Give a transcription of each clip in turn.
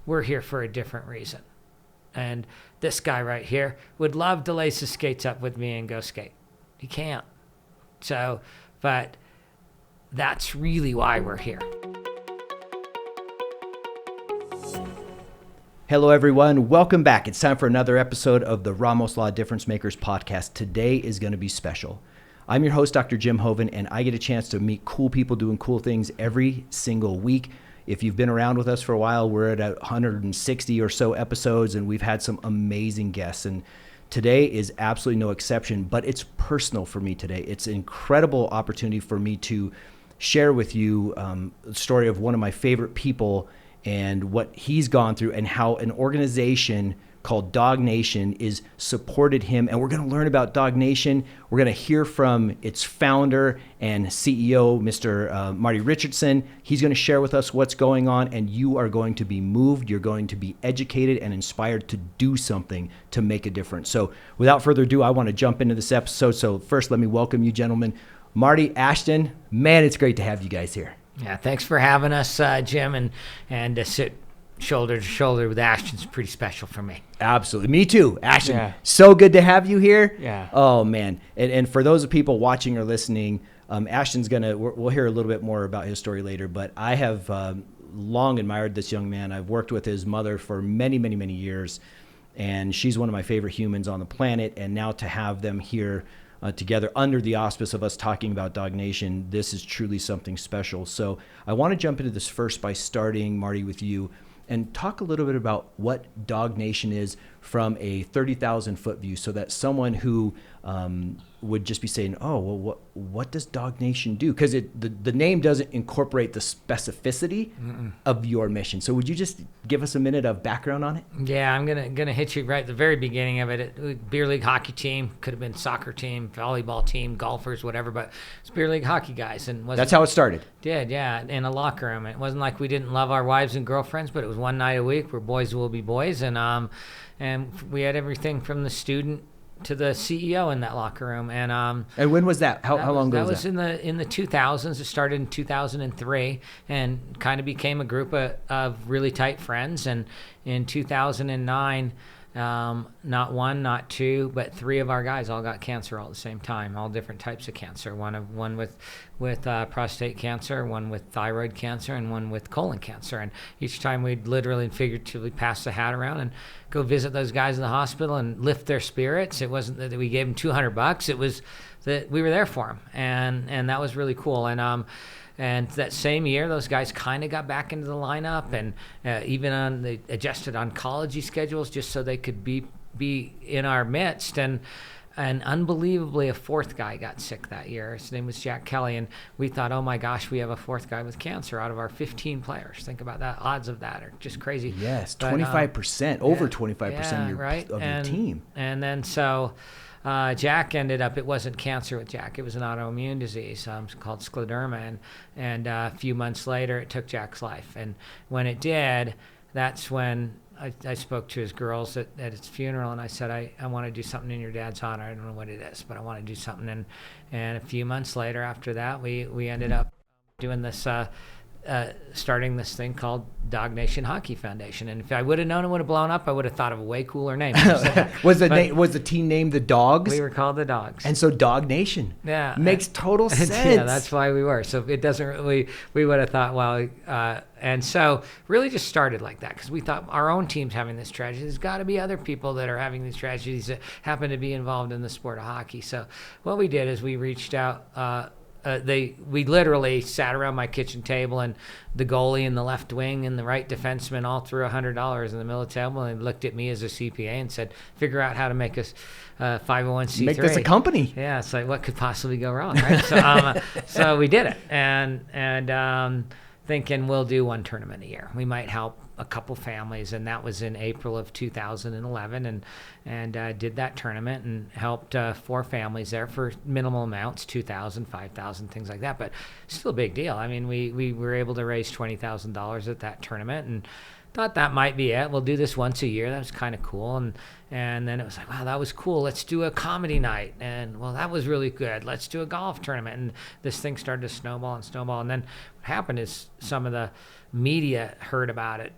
we're here for a different reason. And this guy right here would love to lace his skates up with me and go skate. He can't. So, but that's really why we're here. Hello, everyone. Welcome back. It's time for another episode of the Ramos Law Difference Makers podcast. Today is going to be special. I'm your host, Dr. Jim Hoven, and I get a chance to meet cool people doing cool things every single week. If you've been around with us for a while, we're at 160 or so episodes, and we've had some amazing guests. And today is absolutely no exception, but it's personal for me today. It's an incredible opportunity for me to share with you the story of one of my favorite people and what he's gone through and how an organization called Dawg Nation is supported him. And we're going to learn about Dawg Nation. We're going to hear from its founder and CEO, Mr. Marty Richardson. He's going to share with us what's going on, and you are going to be moved. You're going to be educated and inspired to do something to make a difference. So without further ado, I want to jump into this episode. So first, let me welcome you, gentlemen. Marty, Ashton, man, it's great to have you guys here. Yeah, thanks for having us, Jim, and to sit shoulder to shoulder with Ashton's pretty special for me. Absolutely. Me too, Ashton. So good to have you here. Yeah. Oh, man. And for those of people watching or listening, Ashton's we'll hear a little bit more about his story later, but I have long admired this young man. I've worked with his mother for many, many, many years, and she's one of my favorite humans on the planet. And now to have them here together under the auspice of us talking about Dawg Nation, this is truly something special. So I want to jump into this first by starting, Marty, with you and talk a little bit about what Dawg Nation is from a 30,000 foot view, so that someone who would just be saying, oh, well, what does Dawg Nation do? Because the name doesn't incorporate the specificity of your mission. So would you just give us a minute of background on it? Yeah, I'm gonna hit you right at the very beginning of it. Beer league hockey team, could have been soccer team, volleyball team, golfers, whatever, but it's beer league hockey guys. And that's how it started. Yeah, in a locker room. It wasn't like we didn't love our wives and girlfriends, but it was one night a week where boys will be boys, and we had everything from the student to the CEO in that locker room. And when was that? How long ago was that? That was in the 2000s. It started in 2003 and kind of became a group of really tight friends. And in 2009, not one, not two, but three of our guys all got cancer all at the same time, all different types of cancer. One with prostate cancer, one with thyroid cancer, and one with colon cancer. And each time we'd literally and figuratively pass the hat around and go visit those guys in the hospital and lift their spirits. It wasn't that we gave them $200. It was that we were there for them. And that was really cool. And that same year, those guys kind of got back into the lineup, and even they adjusted oncology schedules just so they could be in our midst. And unbelievably, a fourth guy got sick that year. His name was Jack Kelly, and we thought, oh my gosh, we have a fourth guy with cancer out of our 15 players. Think about that. Odds of that are just crazy. Yes, 25%, over 25% of your team. And then so Jack ended up, it wasn't cancer with Jack, it was an autoimmune disease called scleroderma, and a few months later it took Jack's life. And when it did, that's when I spoke to his girls at his funeral, and I said, I want to do something in your dad's honor. I don't know what it is, but I want to do something. And a few months later after that, we ended up doing this starting this thing called Dawg Nation Hockey Foundation. And if I would have known it would have blown up, I would have thought of a way cooler name. Was the team named the Dogs? We were called the Dogs. And so Dawg Nation. Yeah. Makes total sense. Yeah, that's why we were. So it doesn't really, we would have thought, well, and so really just started like that, because we thought our own team's having this tragedy. There's got to be other people that are having these tragedies that happen to be involved in the sport of hockey. So what we did is we reached out, we literally sat around my kitchen table, and the goalie and the left wing and the right defenseman all threw $100 in the middle of the table, and looked at me as a CPA and said, figure out how to make us 501c3. Make this a company. Yeah, it's like, what could possibly go wrong, right? So we did it, and thinking we'll do one tournament a year. We might help a couple families, and that was in April of 2011, and did that tournament and helped 4 families there for minimal amounts, $2,000, $5,000, things like that, but still a big deal. I mean, we were able to raise $20,000 at that tournament, and thought that might be it. We'll do this once a year. That was kind of cool. And then it was like, wow, that was cool. Let's do a comedy night. And well, that was really good. Let's do a golf tournament. And this thing started to snowball and snowball. And then what happened is some of the media heard about it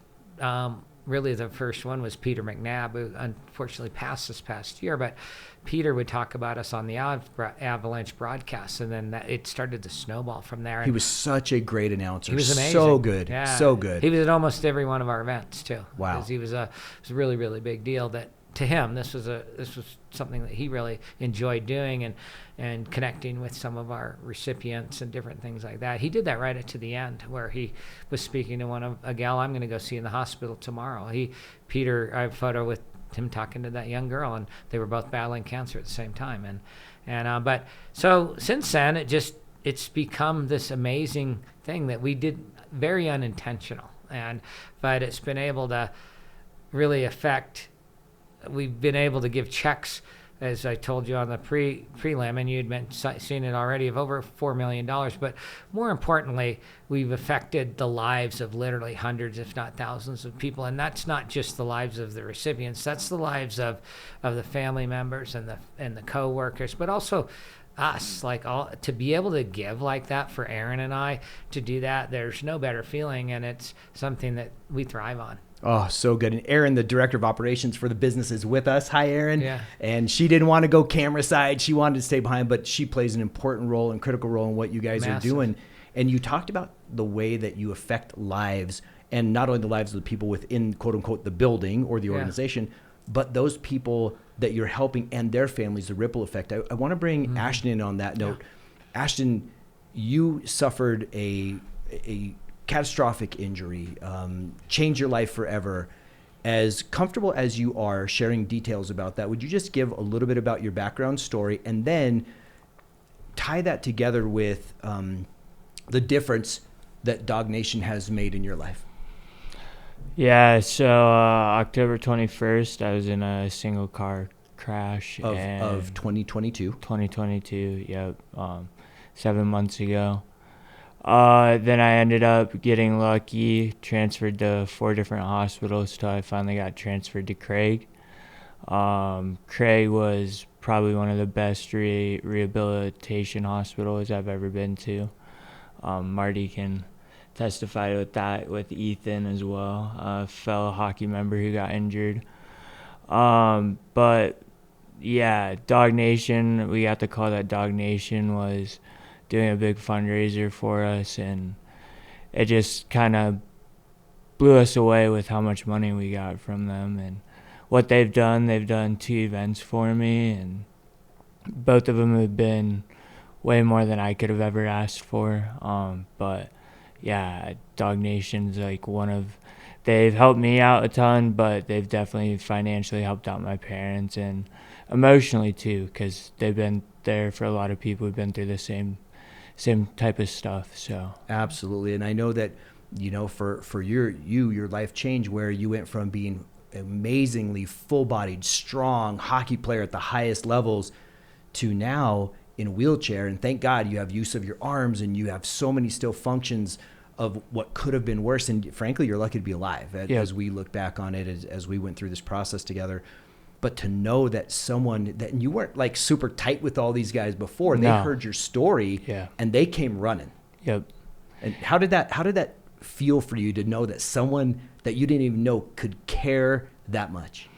really the first one was Peter McNabb, who unfortunately passed this past year, but Peter would talk about us on the Avalanche broadcast, and then it started to snowball from there. He was such a great announcer. He was amazing. So good. Yeah. So good. He was at almost every one of our events too. Wow. Because it was a really, really big deal that to him, this was something that he really enjoyed doing, and connecting with some of our recipients and different things like that. He did that right to the end, where he was speaking to a gal I'm going to go see in the hospital tomorrow. Peter, I have a photo with him talking to that young girl, and they were both battling cancer at the same time. But so since then, it's become this amazing thing that we did, very unintentional, but it's been able to really affect. We've been able to give checks, as I told you on the prelim, and you'd seen it already, of over $4 million. But more importantly, we've affected the lives of literally hundreds, if not thousands, of people. And that's not just the lives of the recipients; that's the lives of the family members and the co-workers, but also us. To be able to give like that, for Aaron and I to do that, there's no better feeling, and it's something that we thrive on. Oh, so good. And Erin, the director of operations for the business, is with us. Hi, Erin. Yeah. And she didn't want to go camera side. She wanted to stay behind, but she plays an important role and critical role in what you guys are doing. And you talked about the way that you affect lives, and not only the lives of the people within, quote unquote, the building or the organization, but those people that you're helping and their families, the ripple effect. I want to bring Ashton in on that note. Yeah. Ashton, you suffered a catastrophic injury, changed your life forever. As comfortable as you are sharing details about that, would you just give a little bit about your background story, and then tie that together with the difference that Dawg Nation has made in your life? Yeah, so October 21st, I was in a single car crash. Of 2022? 2022, yep, 7 months ago. Then I ended up getting lucky, transferred to 4 different hospitals till I finally got transferred to Craig. Craig was probably one of the best rehabilitation hospitals I've ever been to. Marty can testify with that, with Ethan as well, a fellow hockey member who got injured. But yeah, Dawg Nation, we got the call that Dawg Nation was doing a big fundraiser for us, and it just kind of blew us away with how much money we got from them and what they've done. They've done 2 events for me, and both of them have been way more than I could have ever asked for. But yeah, Dawg Nation's like they've helped me out a ton, but they've definitely financially helped out my parents, and emotionally too, because they've been there for a lot of people who've been through the same type of stuff. So absolutely. And I know that, for your life changed, where you went from being amazingly full-bodied, strong hockey player at the highest levels to now in a wheelchair. And thank God you have use of your arms, and you have so many still functions of what could have been worse. And frankly, you're lucky to be alive as we look back on it, as we went through this process together. But to know that that you weren't like super tight with all these guys before, they heard your story and they came running. Yep. And how did that feel for you, to know that someone that you didn't even know could care that much?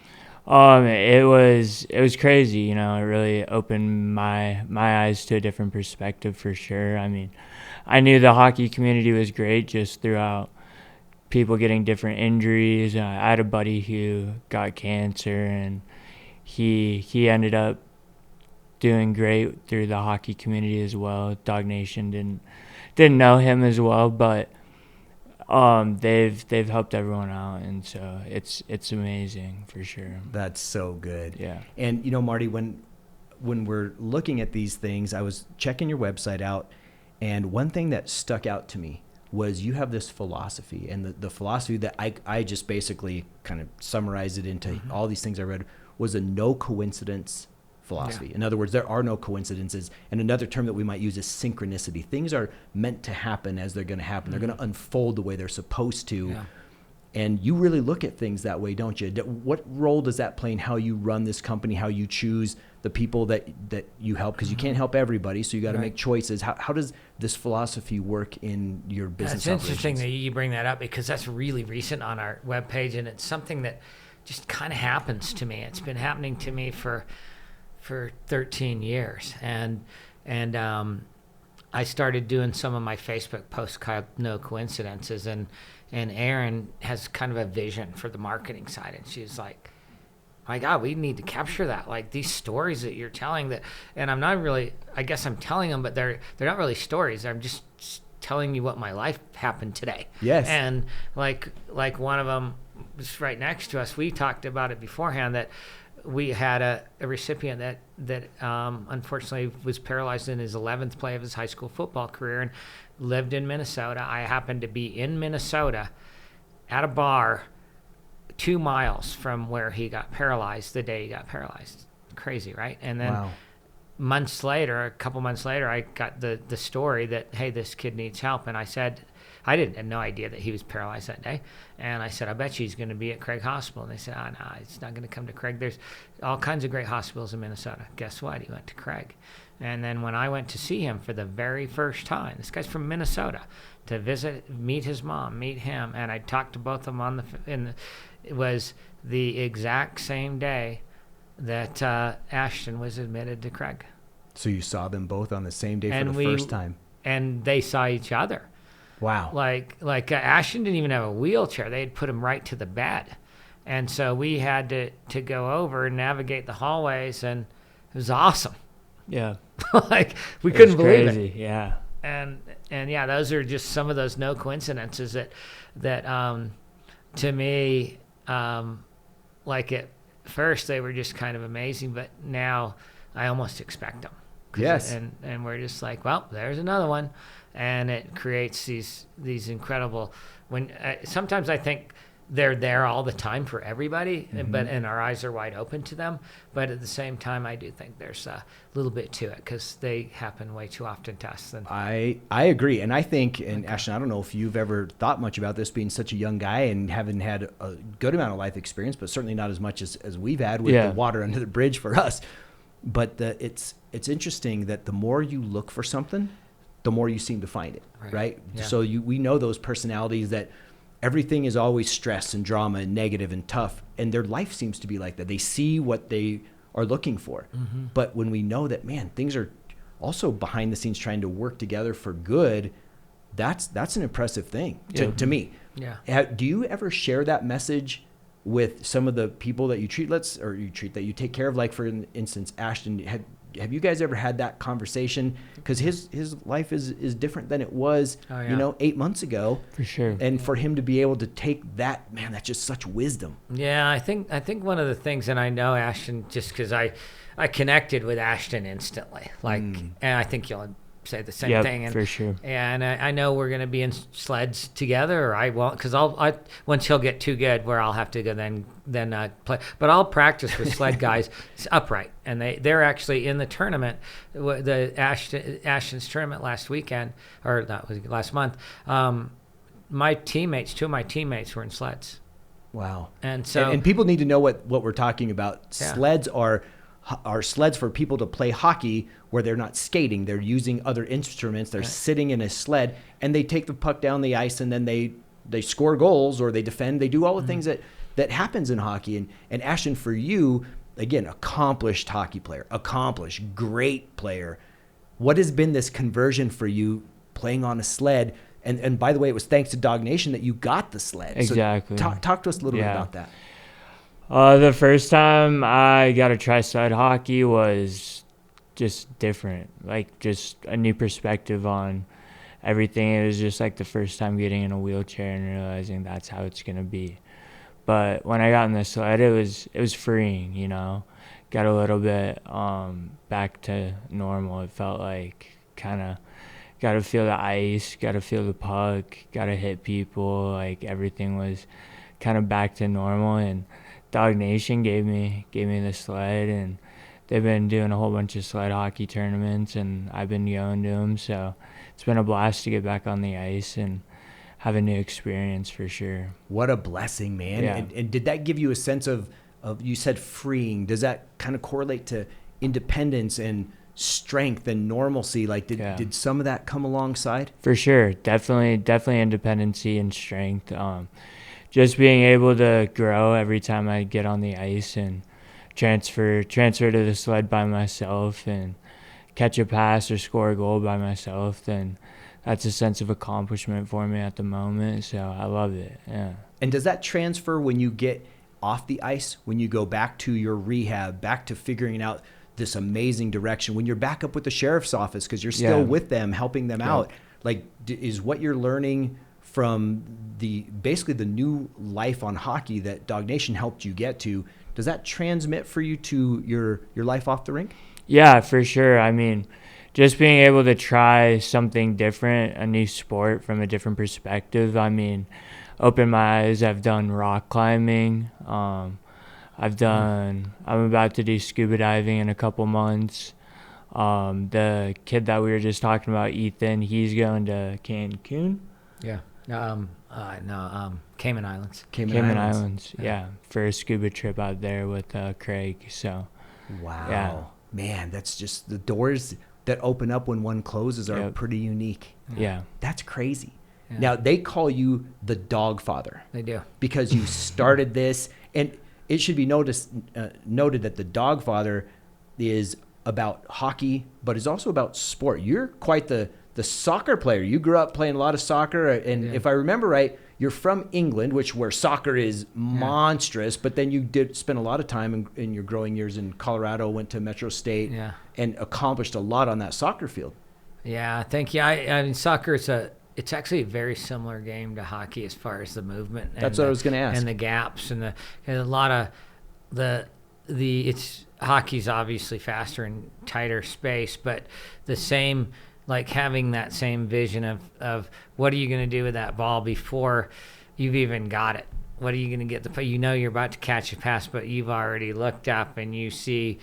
It was crazy. It really opened my eyes to a different perspective, for sure. I mean, I knew the hockey community was great just throughout people getting different injuries. I had a buddy who got cancer, and he ended up doing great through the hockey community as well. Dawg Nation didn't know him as well, but they've helped everyone out, and so it's amazing, for sure. That's so good. Yeah. And Marty, when we're looking at these things, I was checking your website out, and one thing that stuck out to me was you have this philosophy, and the philosophy that I just basically kind of summarized it into all these things I read was a no coincidence philosophy. Yeah. In other words, there are no coincidences. And another term that we might use is synchronicity. Things are meant to happen as they're going to happen. They're going to unfold the way they're supposed to. Yeah. And you really look at things that way, don't you? What role does that play in how you run this company, how you choose the people that you help? Because you can't help everybody, so you got to make choices. How does this philosophy work in your business It's interesting operations? that you bring that up, because that's really recent on our webpage, and it's something that just kind of happens to me. It's been happening to me for 13 years. And I started doing some of my Facebook posts called No Coincidences, and Erin has kind of a vision for the marketing side, and she's like, my God, we need to capture that, like these stories that you're telling that, and I'm not really, I guess I'm telling them, but they're not really stories. I'm just telling you what my life happened today. Yes. And like one of them was right next to us. We talked about it beforehand, that we had a recipient that unfortunately was paralyzed in his 11th play of his high school football career and lived in Minnesota. I happened to be in Minnesota at a bar 2 miles from where he got paralyzed the day he got paralyzed. Crazy, right? And then Wow. a couple months later, I got the story that, hey, this kid needs help. And I said, I had no idea that he was paralyzed that day. And I said, I bet you he's going to be at Craig Hospital. And they said, no, he's not going to come to Craig. There's all kinds of great hospitals in Minnesota. Guess what? He went to Craig. And then when I went to see him for the very first time, this guy's from Minnesota, to visit, meet his mom, meet him, and I talked to both of them it was the exact same day that Ashton was admitted to Craig. So you saw them both on the same day And for the first time. And they saw each other. Wow. Like Ashton didn't even have a wheelchair. They had put him right to the bed. And so we had to go over and navigate the hallways, and it was awesome. Yeah. Like, we couldn't believe crazy. it. Yeah. And yeah, those are just some of those no coincidences that to me, like at first they were just kind of amazing, but now I almost expect them. Yes. And we're just like, well, there's another one. And it creates these incredible, sometimes I think they're there all the time for everybody, and our eyes are wide open to them. But at the same time, I do think there's a little bit to it, because they happen way too often to us. I agree. And I think, and Ashton, I don't know if you've ever thought much about this, being such a young guy and having had a good amount of life experience, but certainly not as much as we've had with the water under the bridge for us. But it's interesting that the more you look for something, the more you seem to find it, right? Yeah. So we know those personalities that everything is always stress and drama and negative and tough, and their life seems to be like that. They see what they are looking for. Mm-hmm. But when we know that, man, things are also behind the scenes trying to work together for good, that's an impressive thing to me. Yeah. Do you ever share that message with some of the people that you that you take care of? Like, for instance, Ashton, have you guys ever had that conversation? Because his life is different than it was, 8 months ago. For sure. And for him to be able to take that, man, that's just such wisdom. Yeah, I think one of the things, and I know Ashton just because I connected with Ashton instantly, and I think you'll say the same thing. And, for sure. And I know we're going to be in sleds together, or I won't, because once he'll get too good, where I'll have to go then play. But I'll practice with sled guys upright, and they're actually in the tournament, the Ashton's tournament last weekend, or that was last month. Two of my teammates were in sleds. Wow. And so and people need to know what we're talking about. Yeah. Sleds are sleds for people to play hockey where they're not skating. They're using other instruments. They're sitting in a sled, and they take the puck down the ice, and then they score goals, or they defend. They do all the things that happens in hockey. And Ashton, for you, again, accomplished hockey player, great player. What has been this conversion for you playing on a sled? And by the way, it was thanks to Dawg Nation that you got the sled. Exactly. So talk to us a little bit about that. The first time I got to try sled hockey was just different, like just a new perspective on everything. It was just like the first time getting in a wheelchair and realizing that's how it's going to be. But when I got in the sled, it was freeing, got a little bit back to normal. It felt like kind of got to feel the ice, got to feel the puck, got to hit people. Like everything was kind of back to normal. And Dawg Nation gave me the sled, and they've been doing a whole bunch of sled hockey tournaments, and I've been going to them. So it's been a blast to get back on the ice, and have a new experience for sure. What a blessing, man. Yeah. And did that give you a sense of, you said freeing, does that kind of correlate to independence and strength and normalcy? Like did some of that come alongside? For sure. Definitely independency and strength. Just being able to grow every time I get on the ice and transfer to the sled by myself and catch a pass or score a goal by myself, then that's a sense of accomplishment for me at the moment. So I love it. Yeah. And does that transfer when you get off the ice, when you go back to your rehab, back to figuring out this amazing direction, when you're back up with the sheriff's office, because you're still with them, helping them out, like is what you're learning from basically the new life on hockey that Dawg Nation helped you get to, does that transmit for you to your life off the rink? Yeah, for sure. I mean, just being able to try something different, a new sport from a different perspective. I mean, opened my eyes. I've done rock climbing. I'm about to do scuba diving in a couple months. The kid that we were just talking about, Ethan, he's going to Cancun. Yeah. Cayman Islands. Cayman Islands. Yeah, for a scuba trip out there with Craig. So. Wow. Yeah. Man, that's just the doors that open up when one closes are pretty unique. Yeah. That's crazy. Yeah. Now, they call you the Dog Father. They do. Because you started this. And it should be noted that the Dog Father is about hockey, but is also about sport. You're quite the soccer player. You grew up playing a lot of soccer. And if I remember right, you're from England, where soccer is monstrous, but then you did spend a lot of time in your growing years in Colorado, went to Metro State, and accomplished a lot on that soccer field. Yeah, thank you. I mean, soccer it's actually a very similar game to hockey as far as the movement. That's what I was going to ask. And the gaps and a lot of hockey's obviously faster and tighter space, but the same, like having that same vision of what are you going to do with that ball before you've even got it? What are you going to get you're about to catch a pass, but you've already looked up and you see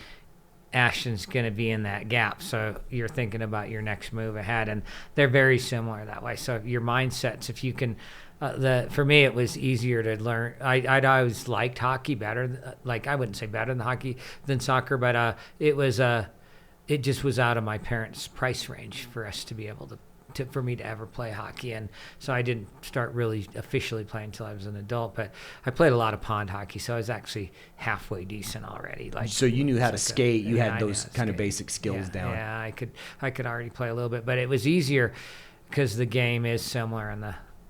Ashton's going to be in that gap. So you're thinking about your next move ahead, and they're very similar that way. So your mindsets, if you can, for me, it was easier to learn. I'd always liked hockey better. Like I wouldn't say better than soccer, but it just was out of my parents' price range for us to be able for me to ever play hockey. And so I didn't start really officially playing until I was an adult, but I played a lot of pond hockey. So I was actually halfway decent already. So you knew how to skate. You had those kind of basic skills down. Yeah, I could already play a little bit, but it was easier because the game is similar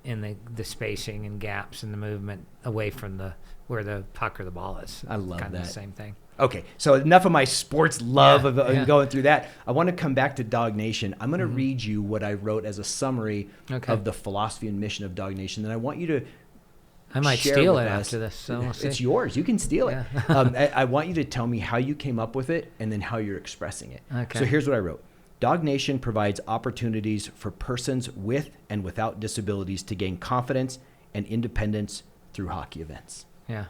in the spacing and gaps and the movement away from where the puck or the ball is. I love kind that. of the same thing. Okay, so enough of my sports love of going through that. I want to come back to Dawg Nation. I'm going to read you what I wrote as a summary of the philosophy and mission of Dawg Nation. And I want you to I might share steal with it us. after this. So we'll see. It's yours. You can steal it. Yeah. I want you to tell me how you came up with it and then how you're expressing it. Okay. So here's what I wrote. Dawg Nation provides opportunities for persons with and without disabilities to gain confidence and independence through hockey events. Yeah.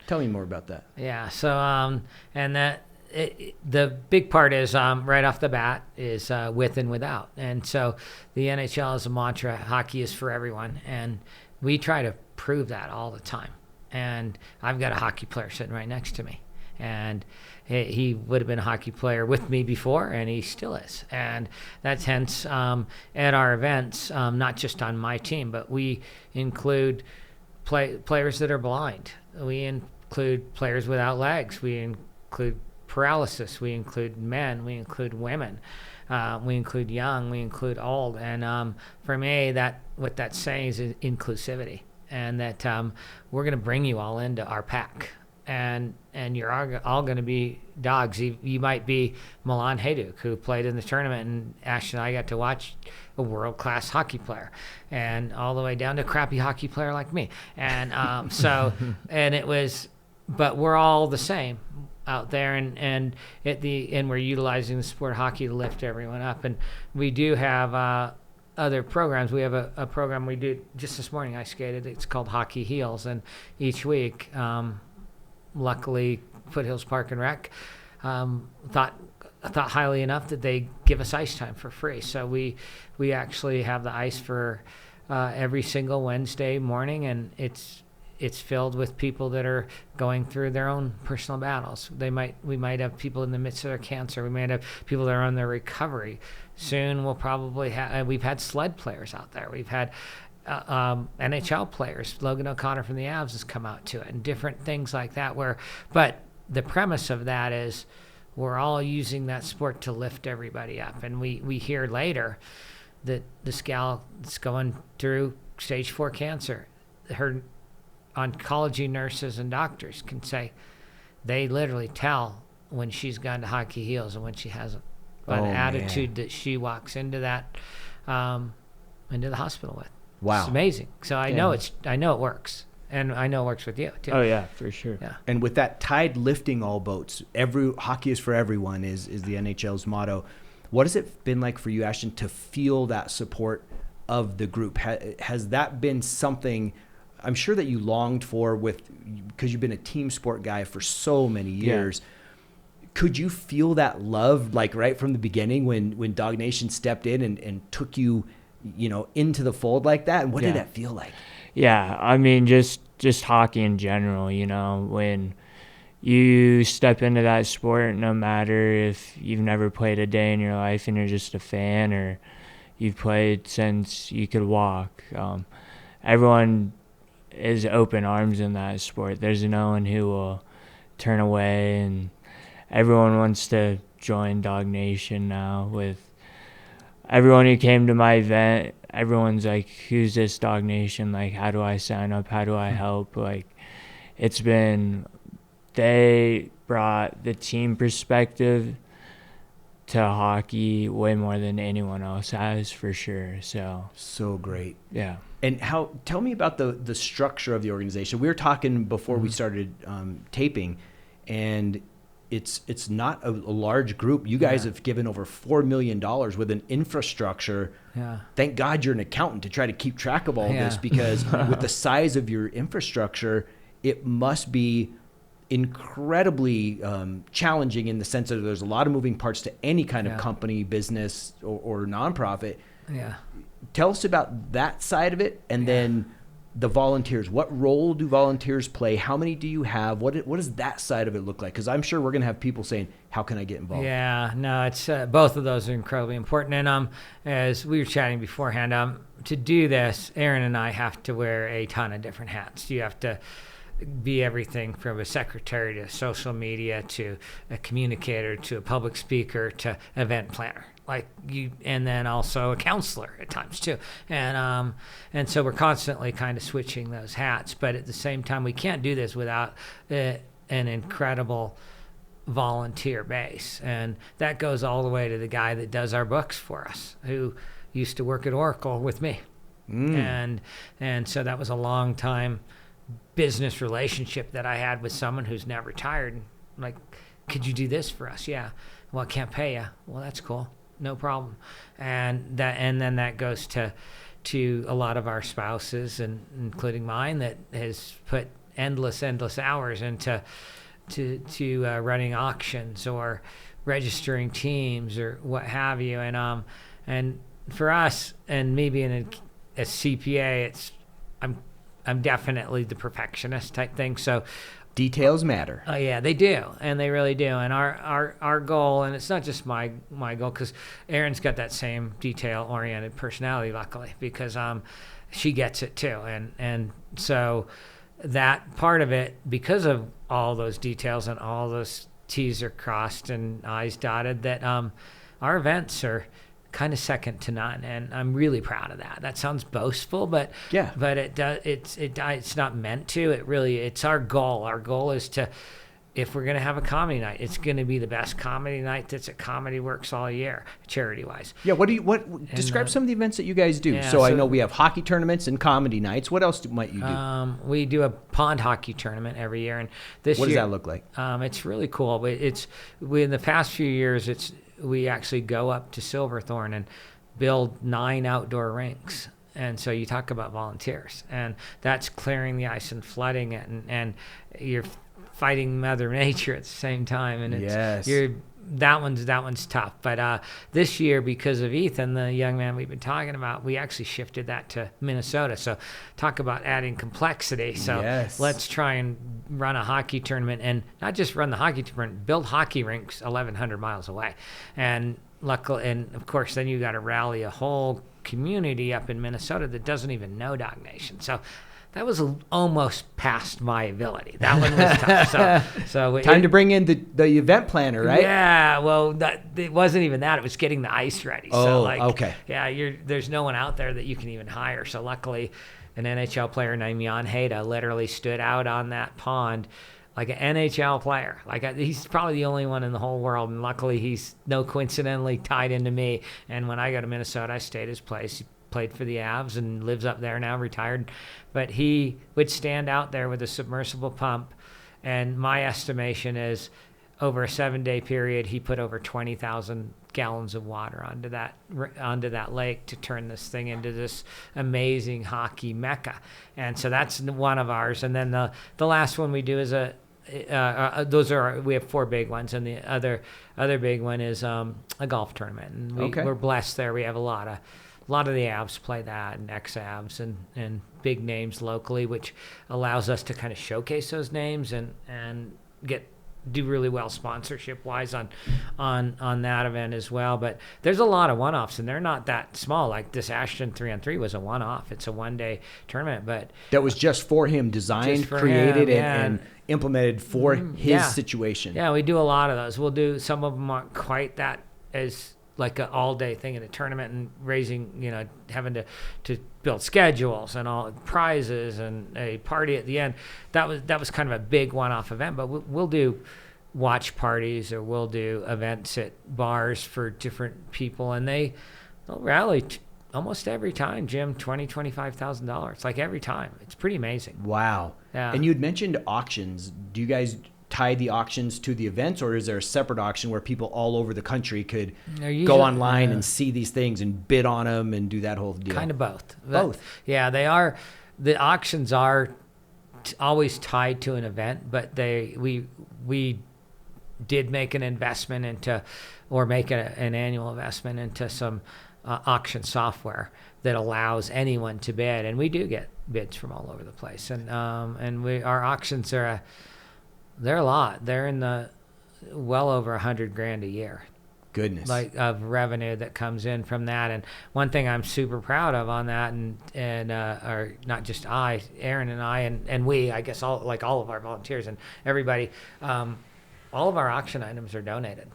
Tell me more about that. Yeah. So, the big part is right off the bat is with and without. And so the NHL is a mantra, hockey is for everyone. And we try to prove that all the time. And I've got a hockey player sitting right next to me. And he would have been a hockey player with me before, and he still is. And that's hence at our events, not just on my team, but we include players that are blind. We include players without legs. We include paralysis. We include men. We include women. We include young. We include old. And for me, what that's saying is inclusivity, and that we're going to bring you all into our pack. And you're all going to be dogs. You might be Milan Hajduk, who played in the tournament, and Ashton and I got to watch a world-class hockey player, and all the way down to a crappy hockey player like me. And but we're all the same out there, and we're utilizing the sport of hockey to lift everyone up. And we do have other programs. We have a program we did just this morning. I skated. It's called Hockey Heals, and each week. Luckily, Foothills Park and Rec thought highly enough that they give us ice time for free. So we actually have the ice for every single Wednesday morning, and it's filled with people that are going through their own personal battles. We might have people in the midst of their cancer. We might have people that are on their recovery. Soon we'll probably have, we've had sled players out there. We've had NHL players. Logan O'Connor from the Avs has come out to it, and different things like that. But the premise of that is we're all using that sport to lift everybody up. And we hear later that this gal that's going through stage 4 cancer, her oncology nurses and doctors can say they literally tell when she's gone to hockey heels and when she hasn't. By the attitude that she walks into that into the hospital with. Wow. It's amazing. So I know it works. And I know it works with you too. Oh yeah, for sure. Yeah. And with that tide lifting all boats, hockey is for everyone is the NHL's motto. What has it been like for you, Ashton, to feel that support of the group? Has that been something I'm sure that you longed for because you've been a team sport guy for so many years? Yeah. Could you feel that love like right from the beginning when Dawg Nation stepped in and took you, into the fold like that? And what did that feel like? Yeah, I mean, just hockey in general, when you step into that sport, no matter if you've never played a day in your life and you're just a fan, or you've played since you could walk, everyone is open arms in that sport. There's no one who will turn away, and everyone wants to join Dawg Nation now. With everyone who came to my event, everyone's like, who's this Dawg Nation? Like, how do I sign up? How do I help? Like, they brought the team perspective to hockey way more than anyone else has, for sure. So great. Yeah. And tell me about the structure of the organization. We were talking before we started taping, and it's not a large group. You guys have given over $4 million with an infrastructure. Yeah. Thank God you're an accountant to try to keep track of all this, because with the size of your infrastructure, it must be incredibly challenging in the sense that there's a lot of moving parts to any kind of company, business, or nonprofit. Yeah. Tell us about that side of it, and then the volunteers. What role do volunteers play? How many do you have? What does that side of it look like? Because I'm sure we're going to have people saying, how can I get involved? Yeah, no, it's both of those are incredibly important. And as we were chatting beforehand, to do this, Aaron and I have to wear a ton of different hats. You have to be everything from a secretary to social media to a communicator to a public speaker to event planner. And then also a counselor at times too. And so we're constantly kind of switching those hats, but at the same time, we can't do this without an incredible volunteer base. And that goes all the way to the guy that does our books for us, who used to work at Oracle with me. And so that was a long time business relationship that I had with someone who's now retired. Like, could you do this for us? Yeah. Well, I can't pay you. Well, that's cool. No problem. And then that goes to a lot of our spouses, and including mine, that has put endless hours into running auctions or registering teams or what have you. And for us, and me being a CPA, I'm definitely the perfectionist type thing. So details matter. Oh yeah, they do, and they really do. And our goal, and it's not just my goal, because Erin's got that same detail-oriented personality, luckily, because she gets it too. And so that part of it, because of all those details and all those T's are crossed and I's dotted, that our events are kind of second to none, and I'm really proud of that. That sounds boastful, but it's not meant to. It's our goal. Our goal is to, if we're going to have a comedy night, it's going to be the best comedy night that's at Comedy Works all year, charity wise. Yeah. Describe some of the events that you guys do. So I know we have hockey tournaments and comedy nights. What else might you do? We do a pond hockey tournament every year, and this year, what does that look like? It's really cool. But in the past few years, we actually go up to Silverthorne and build 9 outdoor rinks. And so you talk about volunteers, and that's clearing the ice and flooding it, and you're fighting Mother Nature at the same time, and that one's tough. But this year, because of Ethan, the young man we've been talking about, we actually shifted that to Minnesota. So talk about adding complexity. So let's try and run a hockey tournament, and not just run the hockey tournament, build hockey rinks 1,100 miles away. And luckily, and of course, then you got to rally a whole community up in Minnesota that doesn't even know Dawg Nation. So that was almost past my ability. That one was tough. So time to bring in the event planner, right? Yeah. Well, it wasn't even that. It was getting the ice ready. Oh, so okay. Yeah, there's no one out there that you can even hire. So luckily, an NHL player named Jan Heda literally stood out on that pond like an NHL player. He's probably the only one in the whole world, and luckily he's coincidentally tied into me. And when I go to Minnesota, I stayed at his place. He played for the Avs and lives up there now, retired. But he would stand out there with a submersible pump, and my estimation is over a 7-day period, he put over 20,000 gallons of water onto that lake to turn this thing into this amazing hockey mecca. And so that's one of ours. And then the last one we do is we have 4 big ones, and the other big one is a golf tournament. And we're blessed there. We have a lot of the Avs play that, and ex-Avs and big names locally, which allows us to kind of showcase those names and do really well sponsorship-wise on that event as well. But there's a lot of one-offs, and they're not that small. Like this Ashton 3-on-3 was a one-off. It's a one-day tournament, but that was just for him, designed, created, and implemented for his situation. Yeah, we do a lot of those. We'll do some of them aren't quite that as like an all-day thing in a tournament, and raising, having to build schedules and all prizes and a party at the end. That was kind of a big one-off event, but we'll do watch parties, or we'll do events at bars for different people, and they'll rally almost every time, Jim, $20,000-$25,000, like every time. It's pretty amazing. Wow. Yeah. And you'd mentioned auctions. Do you guys tie the auctions to the events, or is there a separate auction where people all over the country could go online and see these things and bid on them and do that whole deal? Kind of both. Yeah, they are. The auctions are always tied to an event, but we did make an investment into, or make an annual investment into some auction software that allows anyone to bid, and we do get bids from all over the place. And our auctions are they're a lot. They're in the well over $100,000 a year. Goodness. Like of revenue that comes in from that. And one thing I'm super proud of on that, and or not just Aaron and I, and we, I guess all of our volunteers and everybody, all of our auction items are donated.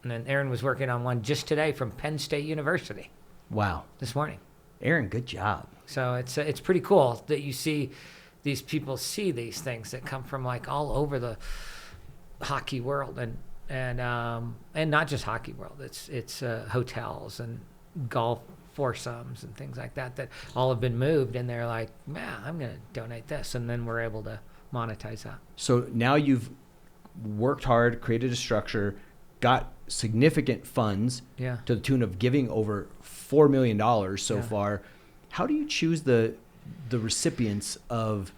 And then Aaron was working on one just today from Penn State University. Wow. This morning. Aaron, good job. So it's pretty cool that you see these people see these things that come from like all over the hockey world, and not just hockey world. It's hotels and golf foursomes and things like that all have been moved, and they're like, man, I'm going to donate this, and then we're able to monetize that. So now you've worked hard, created a structure, got significant funds to the tune of giving over $4 million so far. How do you choose the recipients of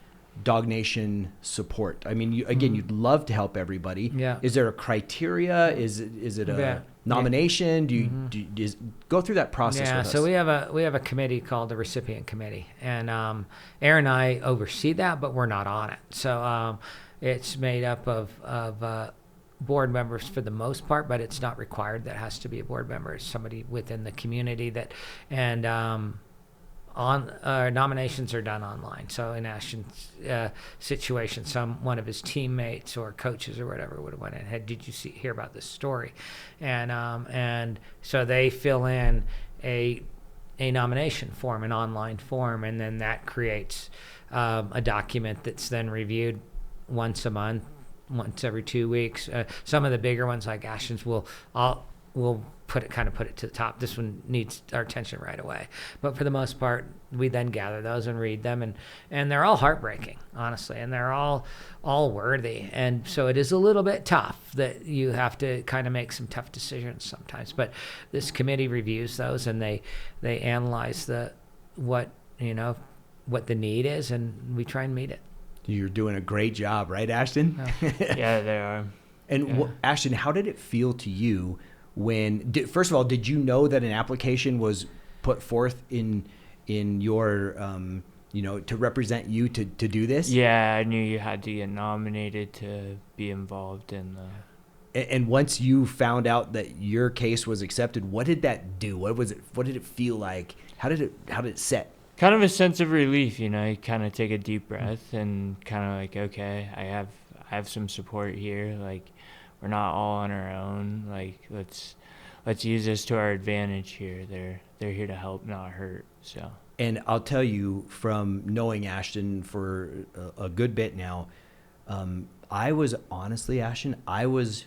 Dawg Nation support? I mean, you'd love to help everybody. Yeah. Is there a criteria? Is it a nomination? Do you go through that process with us? So we have a committee called the Recipient Committee, and Aaron and I oversee that, but we're not on it. So it's made up of board members for the most part, but it's not required that it has to be a board member. It's somebody within the community nominations are done online. So in Ashton's situation, one of his teammates or coaches or whatever would have went ahead. Did you hear about this story? And so they fill in a nomination form, an online form, and then that creates a document that's then reviewed once a month, once every 2 weeks. Some of the bigger ones like Ashton's will put it to the top. This one needs our attention right away. But for the most part, we then gather those and read them, and they're all heartbreaking, honestly, and they're all worthy. And so it is a little bit tough that you have to kind of make some tough decisions sometimes. But this committee reviews those, and they analyze what the need is, and we try and meet it. You're doing a great job, right, Ashton? Oh. Yeah, they are. And Ashton, how did it feel to you when, first of all, did you know that an application was put forth in your, to represent you to do this? Yeah, I knew you had to get nominated to be involved in the... And once you found out that your case was accepted, what did that do? What was it? What did it feel like? How did it set? Kind of a sense of relief, you kind of take a deep breath and kind of like, okay, I have some support here. Like, we're not all on our own. Like, let's use this to our advantage here. They're here to help, not hurt. So. And I'll tell you, from knowing Ashton for a good bit now, I was honestly, Ashton, I was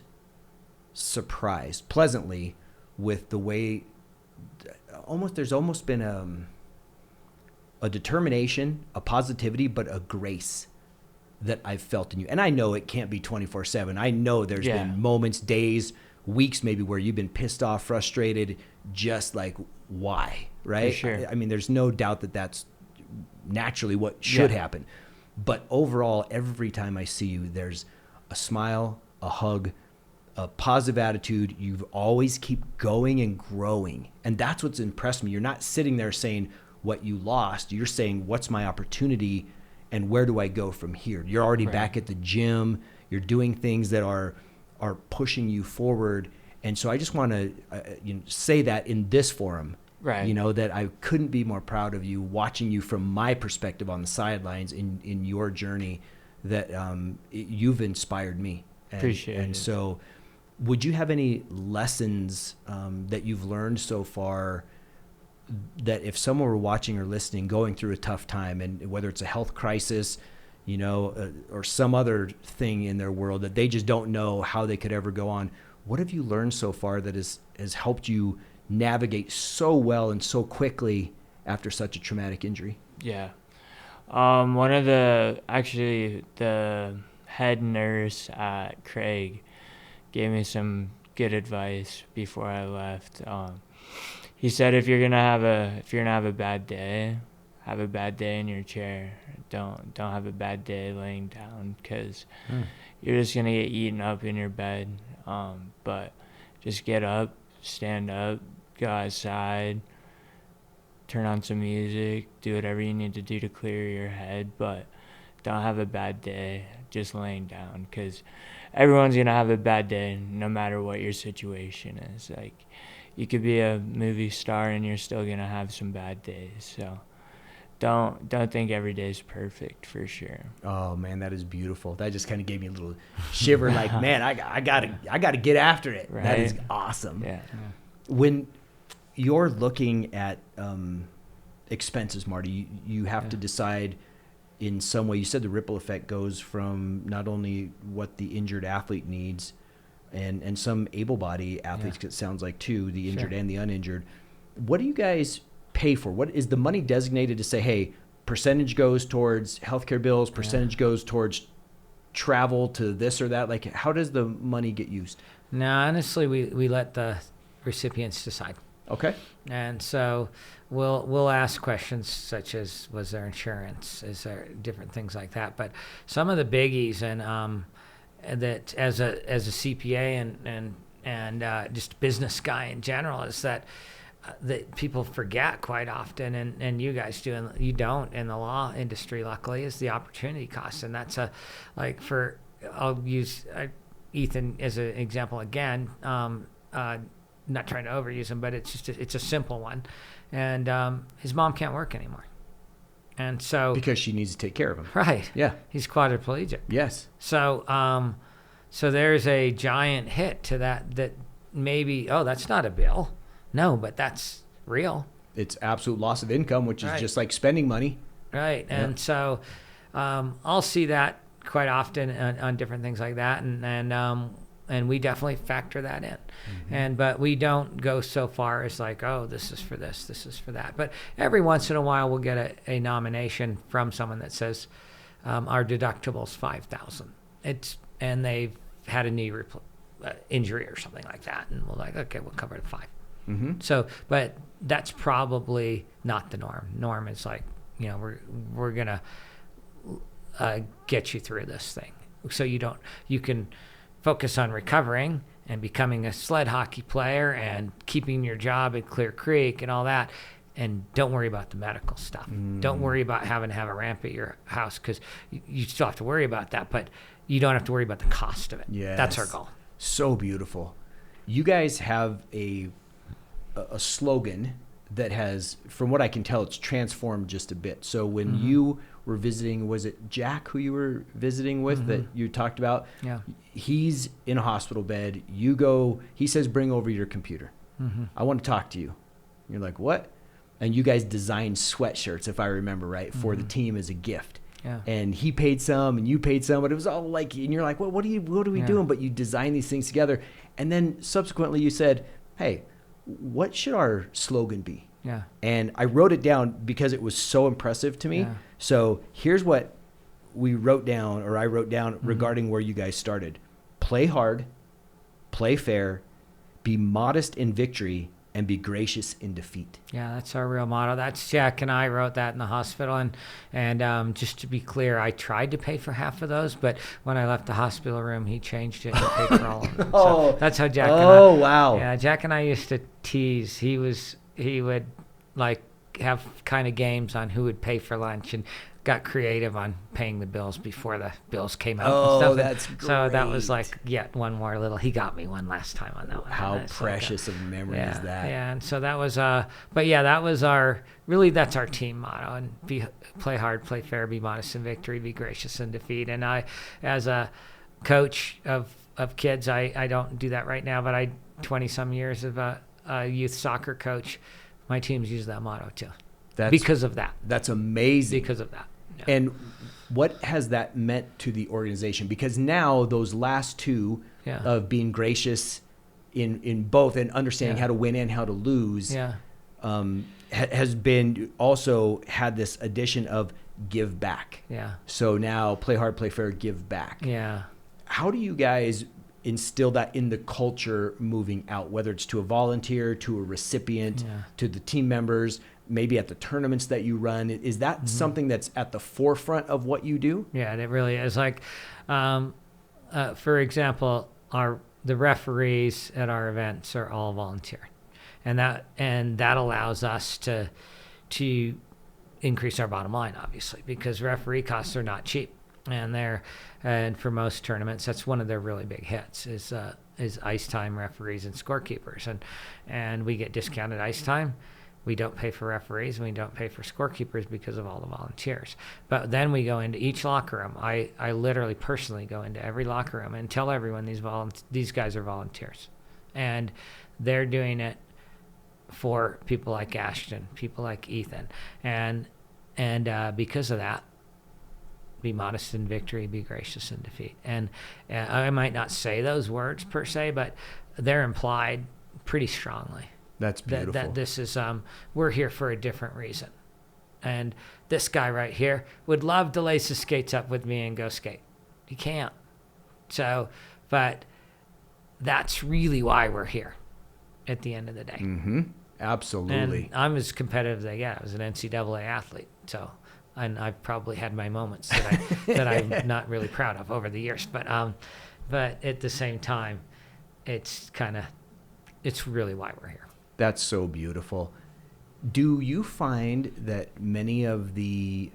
surprised pleasantly with the way there's almost been a determination, a positivity, but a grace that I've felt in you. And I know it can't be 24/7. I know there's been moments, days, weeks maybe where you've been pissed off, frustrated, just like, why, right? For sure. I mean, there's no doubt that that's naturally what should happen. But overall, every time I see you, there's a smile, a hug, a positive attitude. You always keep going and growing. And that's what's impressed me. You're not sitting there saying what you lost. You're saying, what's my opportunity and where do I go from here? You're already back at the gym. You're doing things that are pushing you forward. And so I just want to say that in this forum, that I couldn't be more proud of you, watching you from my perspective on the sidelines in your journey, that you've inspired me. Appreciate it. And so would you have any lessons that you've learned so far that if someone were watching or listening, going through a tough time, and whether it's a health crisis, or some other thing in their world that they just don't know how they could ever go on, what have you learned so far that has helped you navigate so well and so quickly after such a traumatic injury? Yeah. One of the head nurse at Craig gave me some good advice before I left. He said, if you're gonna have a bad day, have a bad day in your chair. Don't have a bad day laying down, because you're just gonna get eaten up in your bed. But just get up, stand up, go outside, turn on some music, do whatever you need to do to clear your head, but don't have a bad day just laying down, because everyone's gonna have a bad day no matter what your situation is. Like, you could be a movie star and you're still gonna have some bad days. So don't think every day is perfect, for sure. Oh man, that is beautiful. That just kind of gave me a little shiver. Like, man, I gotta get after it. Right? That is awesome. Yeah. When you're looking at expenses, Marty, you have to decide in some way. You said the ripple effect goes from not only what the injured athlete needs, and some able-bodied athletes, it sounds like, too, the injured and the uninjured. What do you guys pay for? What is the money designated to say, hey, percentage goes towards healthcare bills, percentage goes towards travel to this or that? Like, how does the money get used? No, honestly, we let the recipients decide. Okay. And so we'll ask questions such as, was there insurance? Is there different things like that? But some of the biggies, and that as a CPA and just business guy in general, is that people forget quite often, and you guys do, and you don't in the law industry, luckily, is the opportunity cost. And that's I'll use Ethan as an example again, not trying to overuse him, but it's a simple one. And his mom can't work anymore. And so, because she needs to take care of him. Right. Yeah. He's quadriplegic. Yes. So so there's a giant hit to that maybe, that's not a bill. No, but that's real. It's absolute loss of income, which is just like spending money. Right. Yeah. And so I'll see that quite often on different things like that, and we definitely factor that in. Mm-hmm. But we don't go so far as like, this is for this is for that. But every once in a while we'll get a nomination from someone that says our deductible's $5,000. And they've had a knee injury or something like that, and we're like, okay, we'll cover the $5,000. Mm-hmm. So, but that's probably not the norm. Norm is like, we're gonna get you through this thing, so you can focus on recovering and becoming a sled hockey player and keeping your job at Clear Creek and all that. And don't worry about the medical stuff. Don't worry about having to have a ramp at your house, because you still have to worry about that, but you don't have to worry about the cost of it. Yes. That's our goal. So beautiful. You guys have a slogan that has, from what I can tell, it's transformed just a bit. So when you were visiting, was it Jack who you were visiting with that you talked about? Yeah. He's in a hospital bed. You go, he says, bring over your computer. I want to talk to you. You're like, what? And you guys designed sweatshirts, if I remember right, for the team as a gift. Yeah. And he paid some and you paid some, but it was all like, and you're like, well, what are we doing? But you design these things together. And then subsequently you said, hey, what should our slogan be? Yeah. And I wrote it down because it was so impressive to me. Yeah. So here's what I wrote down regarding where you guys started. Play hard, play fair, be modest in victory, and be gracious in defeat. Yeah, that's our real motto. That's Jack and I wrote that in the hospital. And just to be clear, I tried to pay for half of those, but when I left the hospital room, he changed it and paid for all of them. So that's how Jack and I. Oh, wow. Yeah, Jack and I used to tease. He would like have kind of games on who would pay for lunch, and got creative on paying the bills before the bills came out. Oh, and stuff. that's great. So that was like yet one more little. He got me one last time on that one. How That's precious of a memory is that? Yeah, and so that was but yeah, that was that's our team motto. And play hard, play fair, be modest in victory, be gracious in defeat. And I, as a coach of kids, I don't do that right now, but I 20 some years of a youth soccer coach, my teams use that motto too. Because of that. That's amazing. Because of that. Yeah. And what has that meant to the organization? Because now those last two of being gracious in both and understanding how to win and how to lose has been also had this addition of give back. Yeah. So now play hard, play fair, give back. Yeah. How do you guys instill that in the culture moving out, whether it's to a volunteer, to a recipient, to the team members, maybe at the tournaments that you run? Is that something that's at the forefront of what you do? Yeah, it really is. Like, for example, the referees at our events are all volunteer, and that allows us to increase our bottom line, obviously, because referee costs are not cheap, and for most tournaments, that's one of their really big hits is ice time referees and scorekeepers, and we get discounted ice time. We don't pay for referees, and we don't pay for scorekeepers because of all the volunteers. But then we go into each locker room. I literally personally go into every locker room and tell everyone these guys are volunteers. And they're doing it for people like Ashton, people like Ethan. And because of that, be modest in victory, be gracious in defeat. And I might not say those words per se, but they're implied pretty strongly. That's beautiful. That this is, we're here for a different reason. And this guy right here would love to lace his skates up with me and go skate. He can't. So, but that's really why we're here at the end of the day. Mm-hmm. Absolutely. And I'm as competitive as I get. I was an NCAA athlete. So, and I've probably had my moments that I'm not really proud of over the years. But at the same time, it's really why we're here. That's so beautiful. Do you find that many of the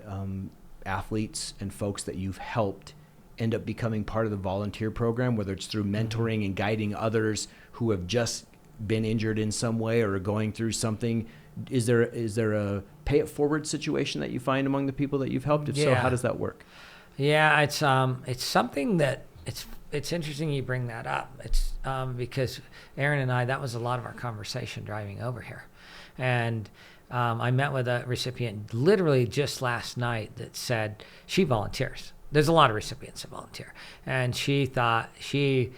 athletes and folks that you've helped end up becoming part of the volunteer program, whether it's through mentoring and guiding others who have just been injured in some way or are going through something? Is there a pay it forward situation that you find among the people that you've helped? If so, how does that work? Yeah, it's something that it's interesting you bring that up. It's because Aaron and I, that was a lot of our conversation driving over here. And I met with a recipient literally just last night that said she volunteers. There's a lot of recipients that volunteer. And she thought she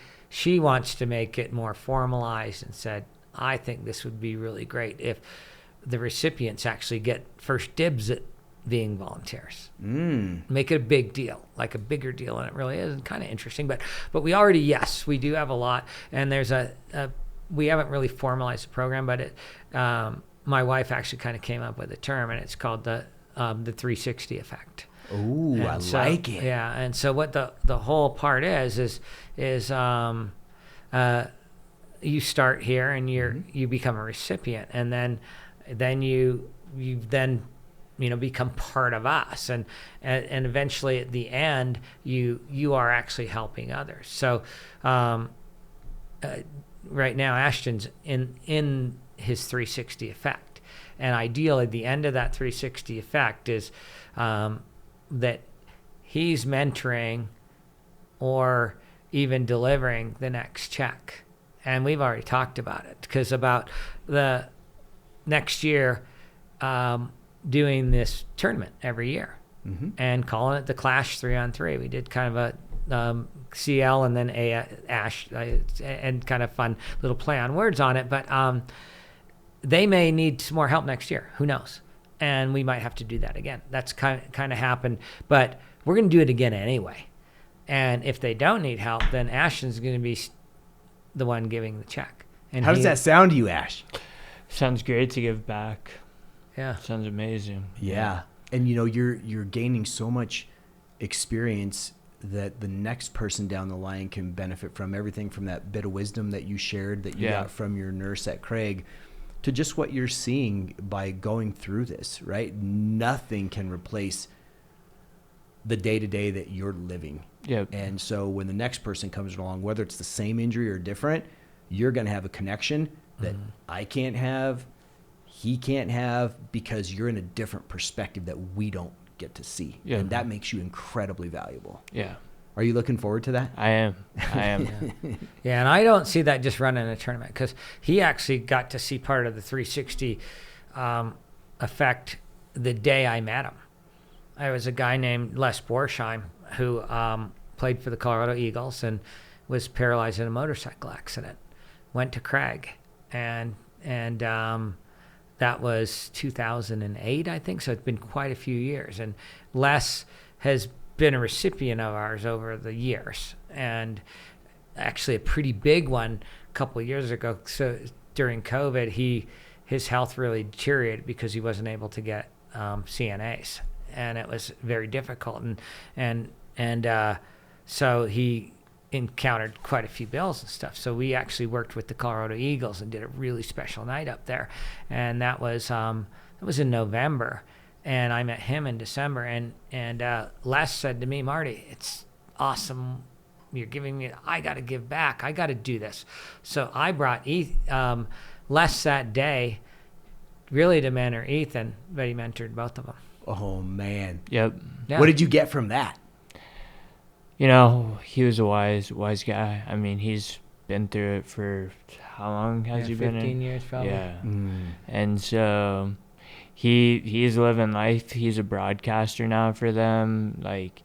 wants to make it more formalized and said, I think this would be really great if the recipients actually get first dibs at being volunteers. Make it a big deal, like a bigger deal than it really is, and kind of interesting. But we already, we do have a lot, and there's we haven't really formalized the program, but my wife actually kind of came up with a term, and it's called the 360 effect. Ooh, And I so, like it. Yeah, and so what the whole part is you start here and you become a recipient, and then you become part of us, and eventually at the end you are actually helping others. So right now Ashton's in his 360 effect, and ideally the end of that 360 effect is that he's mentoring or even delivering the next check. And we've already talked about it, because about the next year doing this tournament every year and calling it the Clash 3-on-3. We did kind of a CL and then Ash and kind of fun little play on words on it. But they may need some more help next year. Who knows? And we might have to do that again. That's kind of happened. But we're going to do it again anyway. And if they don't need help, then Ashton's going to be the one giving the check. And how does that sound to you, Ash? Sounds great to give back. Yeah. Sounds amazing. Yeah. And you're gaining so much experience that the next person down the line can benefit from. Everything from that bit of wisdom that you shared that you got from your nurse at Craig, to just what you're seeing by going through this, right? Nothing can replace the day-to-day that you're living. Yep. And so when the next person comes along, whether it's the same injury or different, you're going to have a connection that I can't have, he can't have, because you're in a different perspective that we don't get to see. Yeah. And that makes you incredibly valuable. Yeah. Are you looking forward to that? I am. Yeah, and I don't see that just running a tournament, because he actually got to see part of the 360 effect the day I met him. There was a guy named Les Borsheim who played for the Colorado Eagles and was paralyzed in a motorcycle accident. Went to Craig, and that was 2008, I think. So it's been quite a few years. And Les has been a recipient of ours over the years, and actually a pretty big one a couple of years ago. So during COVID, his health really deteriorated because he wasn't able to get CNAs, and it was very difficult. And so he encountered quite a few bills and stuff. So we actually worked with the Colorado Eagles and did a really special night up there, and that was in November. And I met him in December, and Les said to me, "Marty, it's awesome. You're giving me. I got to give back. I got to do this." So I brought Les that day, really to mentor Ethan, but he mentored both of them. Oh man. Yep. Yeah. What did you get from that? He was a wise guy. I mean, he's been through it for how long has he been in? 15 years probably. Yeah. And so he's living life. He's a broadcaster now for them. Like,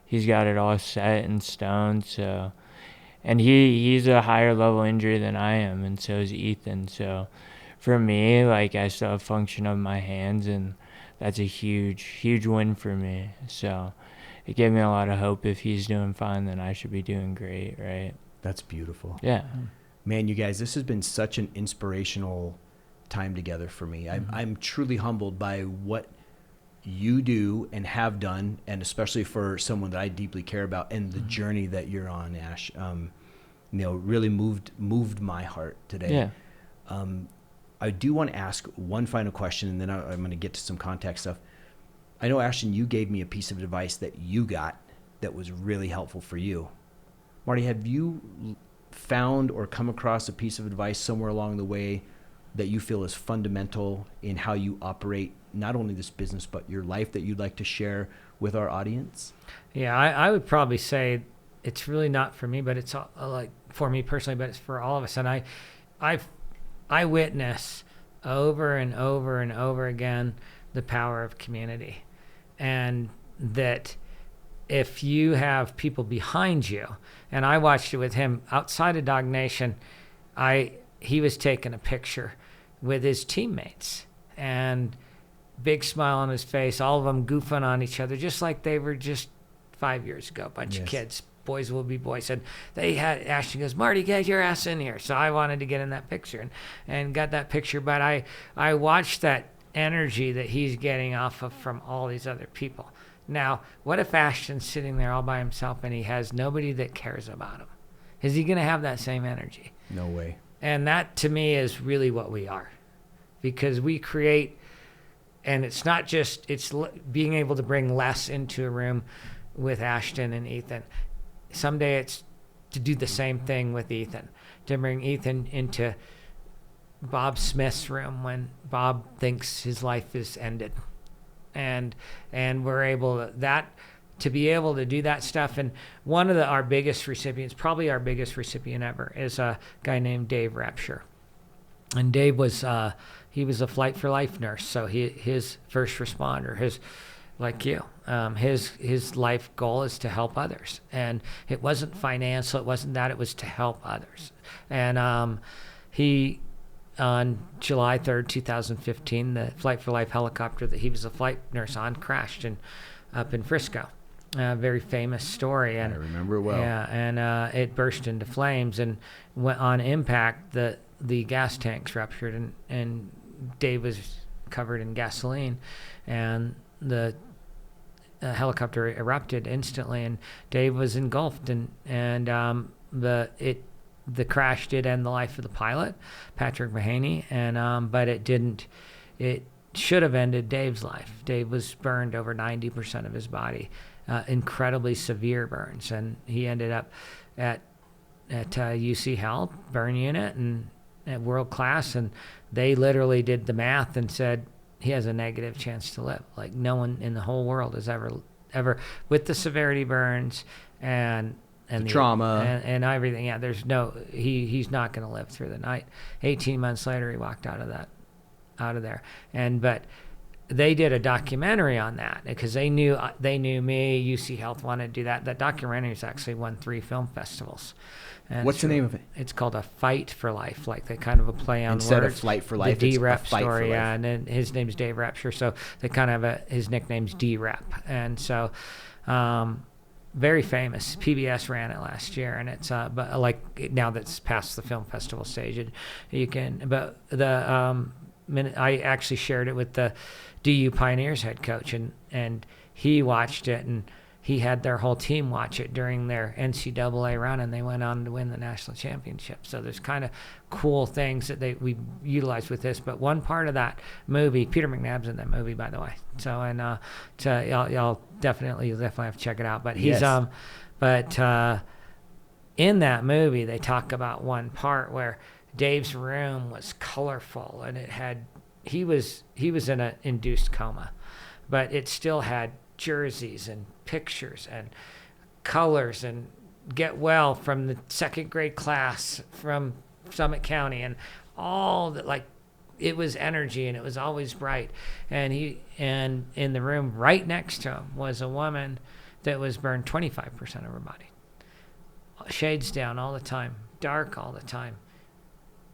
he's got it all set in stone. So, and he's a higher level injury than I am, and so is Ethan. So for me, like, I still have function of my hands, and that's a huge win for me. So it gave me a lot of hope. If he's doing fine, then I should be doing great, right? That's beautiful. Yeah. Man, you guys, this has been such an inspirational time together for me. I'm truly humbled by what you do and have done, and especially for someone that I deeply care about, and the journey that you're on, Ash. Really moved my heart today. Yeah. I do want to ask one final question, and then I'm going to get to some context stuff. I know, Ashton, you gave me a piece of advice that you got that was really helpful for you. Marty, have you found or come across a piece of advice somewhere along the way that you feel is fundamental in how you operate not only this business but your life that you'd like to share with our audience? Yeah, I would probably say it's really not for me, but it's like for me personally, but it's for all of us. And I witness over and over and over again the power of community, and that if you have people behind you, and I watched it with him outside of Dawg Nation, he was taking a picture with his teammates, and big smile on his face, all of them goofing on each other, just like they were just 5 years ago, a bunch of kids. Boys will be boys. And they had, Ashton goes, "Marty, get your ass in here." So I wanted to get in that picture and got that picture. But I watched that energy that he's getting off of from all these other people. Now, what if Ashton's sitting there all by himself and he has nobody that cares about him? Is he going to have that same energy? No way. And that, to me, is really what we are. Because we create, and it's not just, being able to bring Les into a room with Ashton and Ethan. Someday it's to do the same thing with Ethan, to bring Ethan into Bob Smith's room when Bob thinks his life is ended. And we're able to be able to do that stuff. And one of our biggest recipients, probably our biggest recipient ever, is a guy named Dave Rapture. And Dave was he was a Flight for Life nurse, so his first responder, like you, his life goal is to help others, and it wasn't financial, it wasn't that, it was to help others. And he, on July 3rd, 2015, the Flight for Life helicopter that he was a flight nurse on crashed up in Frisco. A very famous story, and I remember it well. Yeah, and it burst into flames, and on impact, the gas tanks ruptured, and Dave was covered in gasoline, and the helicopter erupted instantly, and Dave was engulfed, and the crash did end the life of the pilot, Patrick Mahaney, and but it didn't. It should have ended Dave's life. Dave was burned over 90% of his body, incredibly severe burns, and he ended up at UC Health burn unit and at world class, and they literally did the math and said he has a negative chance to live. Like no one in the whole world has ever with the severity burns and the trauma and everything. Yeah, there's no he's not going to live through the night. 18 months later, he walked out of there. But they did a documentary on that because they knew me. UC Health wanted to do that. That documentary has actually won 3 film festivals. And what's the name of it? It's called A Fight for Life, like they kind of a play on instead words. of Flight for Life. The it's D-Rep A Fight story, for Life. yeah, and then his name's Dave Rapture, so they kind of have his nickname's D-Rep, and so very famous. PBS ran it last year, and it's but like now that's past the film festival stage, you can. But the minute I actually shared it with the DU Pioneers head coach, and he watched it, and he had their whole team watch it during their NCAA run, and they went on to win the national championship. So there's kind of cool things that we utilize with this. But one part of that movie, Peter McNabb's in that movie, by the way. So y'all definitely have to check it out. But he's Yes. In that movie they talk about one part where Dave's room was colorful, and he was in an induced coma, but it still had jerseys and pictures and colors and get well from the second grade class from Summit County and all that. Like it was energy, and it was always bright. And in the room right next to him was a woman that was burned 25% of her body, shades down all the time, dark all the time,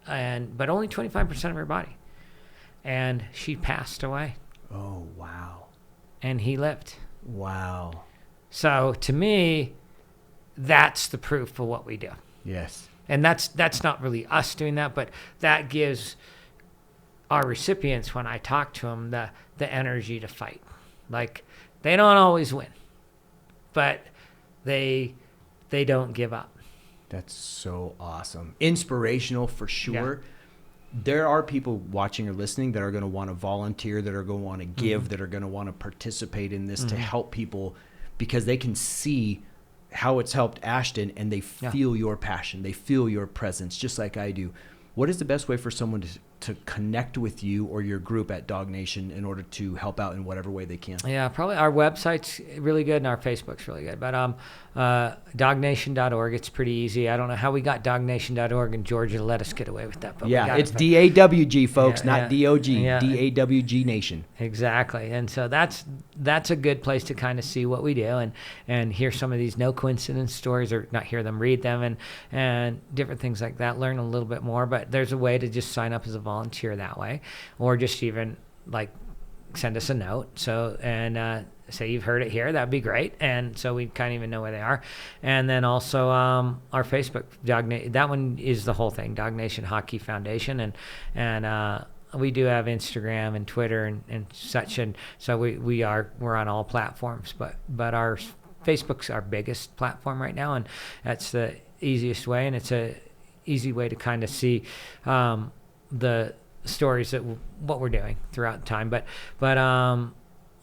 but only 25% of her body, and she passed away. Oh wow. And he lived. Wow. So to me, that's the proof of what we do. Yes. And that's not really us doing that, but that gives our recipients, when I talk to them, the energy to fight. Like they don't always win, but they don't give up. That's so awesome. Inspirational for sure. Yeah. There are people watching or listening that are going to want to volunteer, that are going to want to give, that are going to want to participate in this to help people, because they can see how it's helped Ashton, and they feel your passion. They feel your presence, just like I do. What is the best way for someone to connect with you or your group at Dawg Nation in order to help out in whatever way they can? Yeah, probably our website's really good and our Facebook's really good. But dawgnation.org, it's pretty easy. I don't know how we got dawgnation.org in Georgia to let us get away with that. But yeah, it's DAWG, folks, not DOG. Yeah. DAWG Nation. Exactly. And so that's a good place to kind of see what we do and hear some of these no coincidence stories, or not hear them, read them, and different things like that, learn a little bit more. But there's a way to just sign up as a volunteer that way, or just even like send us a note. So, and say you've heard it here, that'd be great. And so we kind of even know where they are. And then also our Facebook, that one is the whole thing, Dawg Nation Hockey Foundation. And we do have Instagram and Twitter and such, and so we're on all platforms, but our Facebook's our biggest platform right now, and that's the easiest way, and it's a easy way to kind of see the stories that what we're doing throughout time. But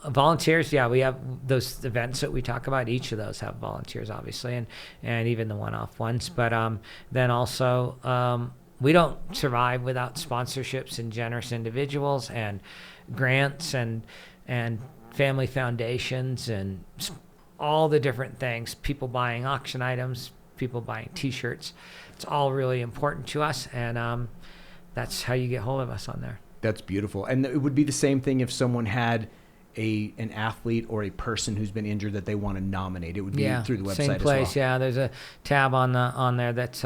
volunteers, yeah, we have those events that we talk about. Each of those have volunteers, obviously, and even the one-off ones. But then also we don't survive without sponsorships and generous individuals and grants and family foundations and all the different things. People buying auction items, people buying T-shirts. It's all really important to us, and that's how you get hold of us on there. That's beautiful. And it would be the same thing if someone had an athlete or a person who's been injured that they want to nominate. It would be through the website same place. as well. Yeah, there's a tab on there that's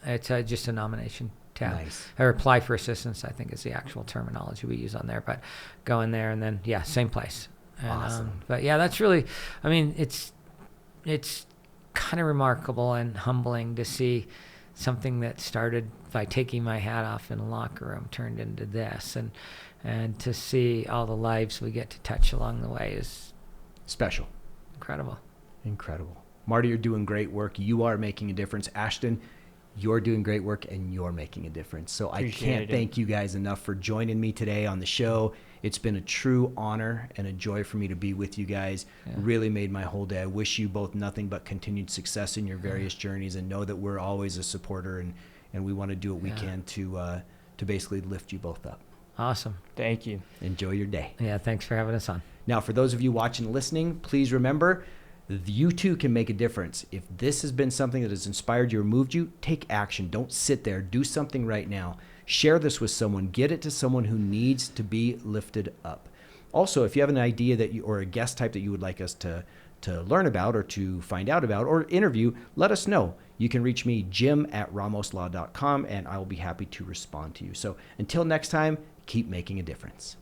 it's just a nomination tab. Nice. Or apply for assistance, I think is the actual terminology we use on there. But go in there and then same place. And, awesome. But yeah, that's really, I mean, it's kind of remarkable and humbling to see something that started by taking my hat off in a locker room turned into this, and to see all the lives we get to touch along the way is special. Incredible. Marty, you're doing great work. You are making a difference. Ashton, you're doing great work, and you're making a difference. So I can't thank you guys enough for joining me today on the show. It's been a true honor and a joy for me to be with you guys. Really made my whole day. I wish you both nothing but continued success in your various journeys, and know that we're always a supporter, and we want to do what we can to basically lift you both up. Awesome. Thank you. Enjoy your day. Yeah, thanks for having us on. Now, for those of you watching and listening, please remember, you too can make a difference. If this has been something that has inspired you or moved you, take action. Don't sit there. Do something right now. Share this with someone. Get it to someone who needs to be lifted up. Also, if you have an idea or a guest type that you would like us to learn about or to find out about or interview, let us know. You can reach me, jim@ramoslaw.com, and I will be happy to respond to you. So until next time, keep making a difference.